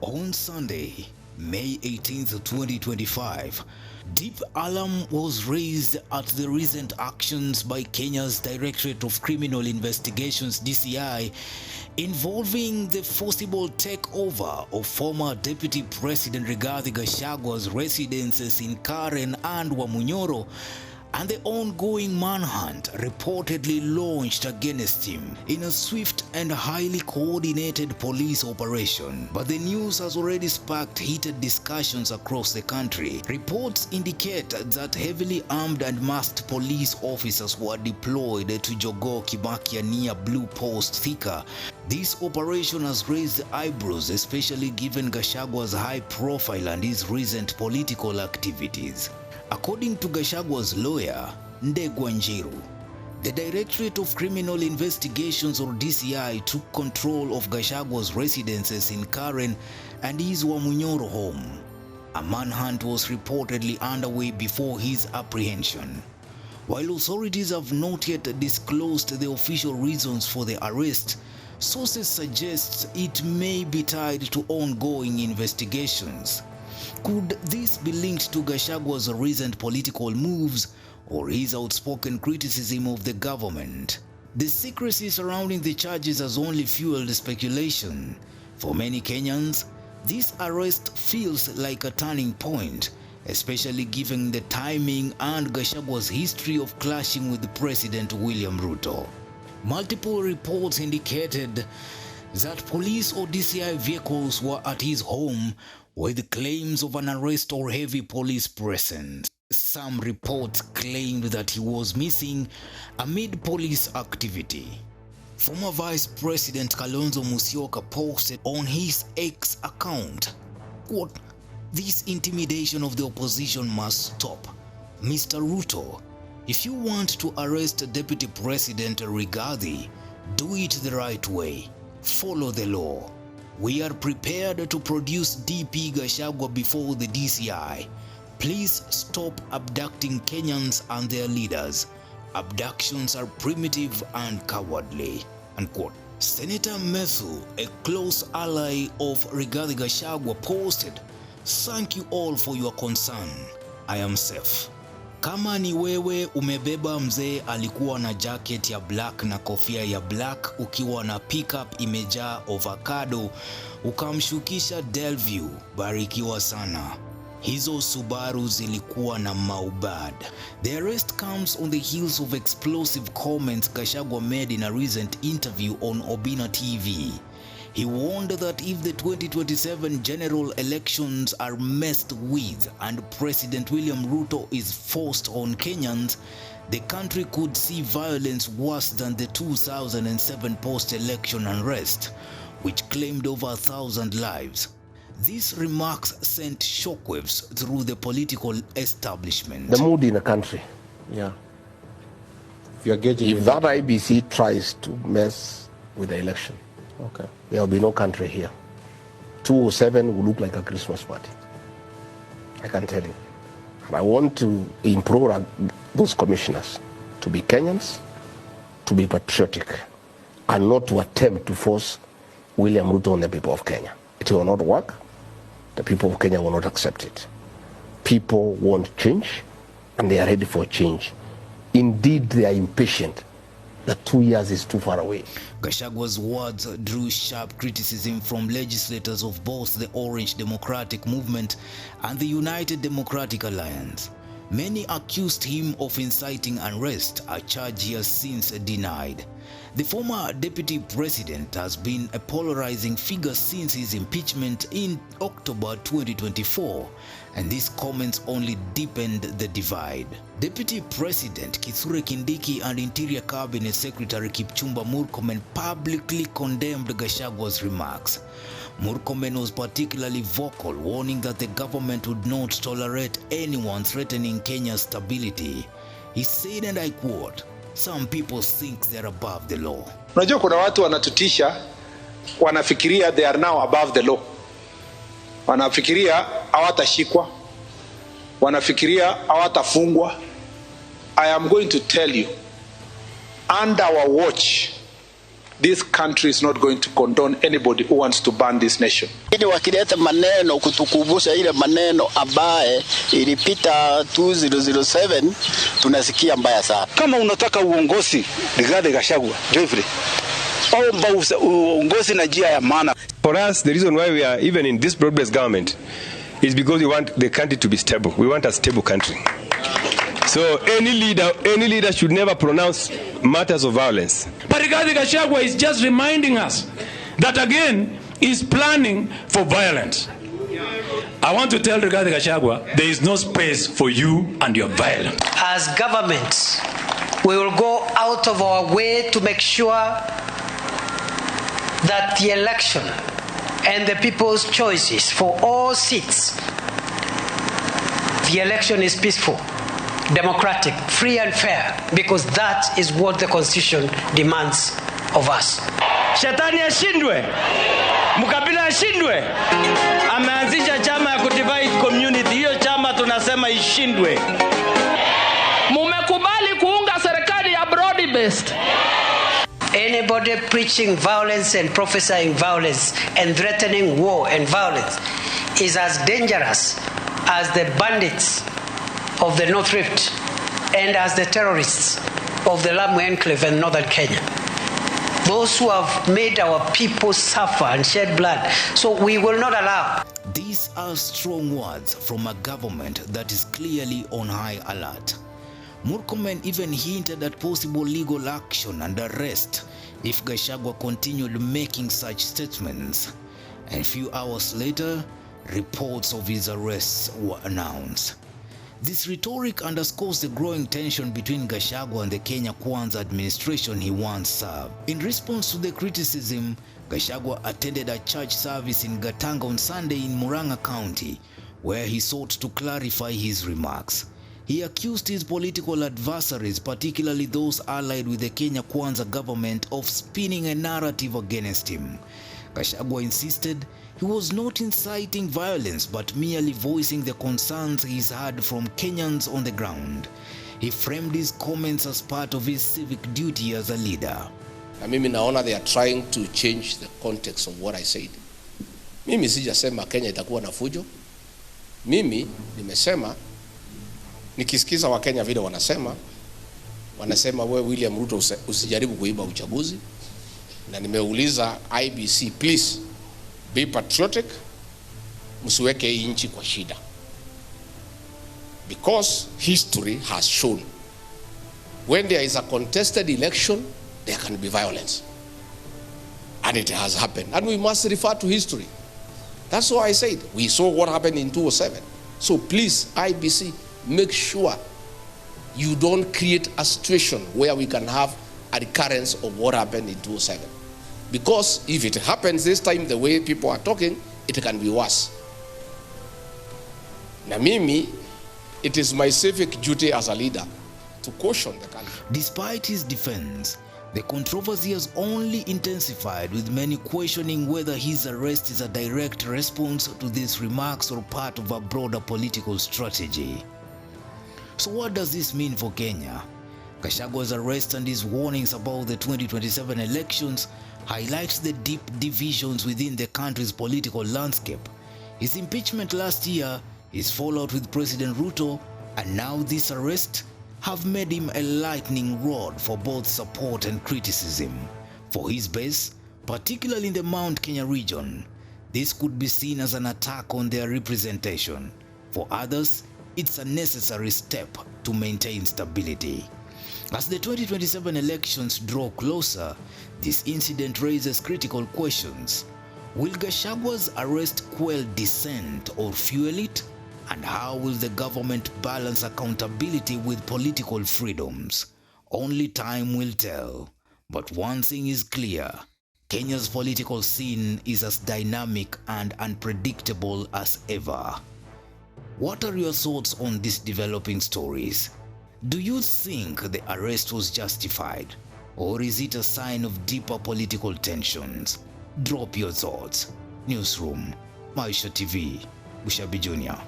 On Sunday, May 18, 2025, deep alarm was raised at the recent actions by Kenya's Directorate of Criminal Investigations (DCI) involving the forcible takeover of former Deputy President Rigathi Gachagua's residences in Karen and Wamunyoro, and the ongoing manhunt reportedly launched against him in a swift and highly coordinated police operation. But the news has already sparked heated discussions across the country. Reports indicate that heavily armed and masked police officers were deployed to Jogoo Kibakia near Blue Post Thika. This operation has raised eyebrows, especially given Gachagua's high profile and his recent political activities. According to Gachagua's lawyer, Ndegwa Njiru, the Directorate of Criminal Investigations or DCI took control of Gachagua's residences in Karen and his Wamunyoro home. A manhunt was reportedly underway before his apprehension. While authorities have not yet disclosed the official reasons for the arrest, sources suggest it may be tied to ongoing investigations. Could this be linked to Gachagua's recent political moves or his outspoken criticism of the government? The secrecy surrounding the charges has only fueled speculation. For many Kenyans, this arrest feels like a turning point, especially given the timing and Gachagua's history of clashing with President William Ruto. Multiple reports indicated that police or DCI vehicles were at his home with claims of an arrest or heavy police presence. Some reports claimed that he was missing amid police activity. Former Vice President Kalonzo Musyoka posted on his X account, quote, "This intimidation of the opposition must stop. Mr. Ruto, if you want to arrest Deputy President Rigathi, do it the right way. Follow the law. We are prepared to produce DP Gachagua before the DCI. Please stop abducting Kenyans and their leaders. Abductions are primitive and cowardly." Unquote. Senator Methu, a close ally of Rigathi Gachagua, posted, "Thank you all for your concern. I am safe." Kama ni wewe umebeba mzee alikuwa na jacket ya black na kofia ya black ukiwa na pickup imejaa avocado ukamshukisha Delview, barikiwa sana. Hizo Subaru zilikuwa na maubad. The arrest comes on the heels of explosive comments Gachagua made in a recent interview on Obina TV. He warned that if the 2027 general elections are messed with and President William Ruto is forced on Kenyans, the country could see violence worse than the 2007 post-election unrest, which claimed over 1,000 lives. These remarks sent shockwaves through the political establishment. The mood in the country, yeah. If that IBC tries to mess with the election, okay, there will be no country here. 207 will look like a Christmas party. I can tell you. And I want to implore those commissioners to be Kenyans, to be patriotic, and not to attempt to force William Ruto on the people of Kenya. It will not work. The people of Kenya will not accept it. People want change, and they are ready for change. Indeed, they are impatient. That 2 years is too far away. Gachagua's words drew sharp criticism from legislators of both the Orange Democratic Movement and the United Democratic Alliance. Many accused him of inciting unrest, a charge he has since denied. The former deputy president has been a polarizing figure since his impeachment in October 2024, and these comments only deepened the divide. Deputy President Kithure Kindiki and Interior Cabinet Secretary Kipchumba Murkomen publicly condemned Gachagua's remarks. Murkomen was particularly vocal, warning that the government would not tolerate anyone threatening Kenya's stability. He said, and I quote, "Some people think they're above the law." Unajua kuna watu wanatutisha, wanafikiria they are now above the law. Wanafikiria hawatashikwa, wanafikiria hawatafungwa. I am going to tell you, under our watch, This country is not going to condone anybody who wants to ban this nation. Wakileta maneno kutukumbusha ile maneno ambaye ilipita 2007 tunasikia mbaya sana. Kama unataka uongozi, Rigathi Gachagua, Jeffrey, omba uongozi na njia ya maana. For us, the reason why we are even in this broad-based government is because we want the country to be stable. We want a stable country. So any leader should never pronounce matters of violence. But Rigathi Gachagua is just reminding us that again is planning for violence. I want to tell Rigathi Gachagua, there is no space for you and your violence. As governments, we will go out of our way to make sure that the election and the people's choices for all seats, the election is peaceful, democratic, free and fair, because that is what the Constitution demands of us. Shetani ashindwe, mkabila ashindwe. Ameanzisha chama ya kudivide community. Hiyo chama tunasema ishindwe. Mumekubali kuunga serikali ya broad based. Anybody preaching violence and prophesying violence and threatening war and violence is as dangerous as the bandits of the North Rift and as the terrorists of the Lamu Enclave in northern Kenya. Those who have made our people suffer and shed blood. So we will not allow. These are strong words from a government that is clearly on high alert. Murkomen even hinted at possible legal action and arrest if Gachagua continued making such statements. And a few hours later, reports of his arrests were announced. This rhetoric underscores the growing tension between Gachagua and the Kenya Kwanza administration he once served. In response to the criticism, Gachagua attended a church service in Gatanga on Sunday in Murang'a County, where he sought to clarify his remarks. He accused his political adversaries, particularly those allied with the Kenya Kwanza government, of spinning a narrative against him. Gachagua insisted he was not inciting violence but merely voicing the concerns he's had from Kenyans on the ground. He framed his comments as part of his civic duty as a leader. Na mimi naona they are trying to change the context of what I said. Mimi sijasema Kenya itakuwa na fujo. Mimi nimesema nikisikiza wa Kenya vile wanasema wewe William Ruto usijaribu kuiba uchaguzi, na nimeuliza IBC, please be patriotic, msiweke hii nchi kwa shida, because history has shown when there is a contested election there can be violence, and it has happened, and we must refer to history. That's why I said we saw what happened in 2007. So please, IBC, make sure you don't create a situation where we can have a recurrence of what happened in 2007. Because if it happens this time the way people are talking, it can be worse. Na mimi, it is my civic duty as a leader to caution the country. Despite his defense, the controversy has only intensified, with many questioning whether his arrest is a direct response to these remarks or part of a broader political strategy. So what does this mean for Kenya? Gachagua's arrest and his warnings about the 2027 elections highlights the deep divisions within the country's political landscape. His impeachment last year, his fallout with President Ruto, and now this arrest have made him a lightning rod for both support and criticism. For his base, particularly in the Mount Kenya region, this could be seen as an attack on their representation. For others, it's a necessary step to maintain stability. As the 2027 elections draw closer, this incident raises critical questions. Will Gachagua's arrest quell dissent or fuel it? And how will the government balance accountability with political freedoms? Only time will tell. But one thing is clear: Kenya's political scene is as dynamic and unpredictable as ever. What are your thoughts on these developing stories? Do you think the arrest was justified, or is it a sign of deeper political tensions? Drop your thoughts. Newsroom, Maisha TV, Bushabi Jr.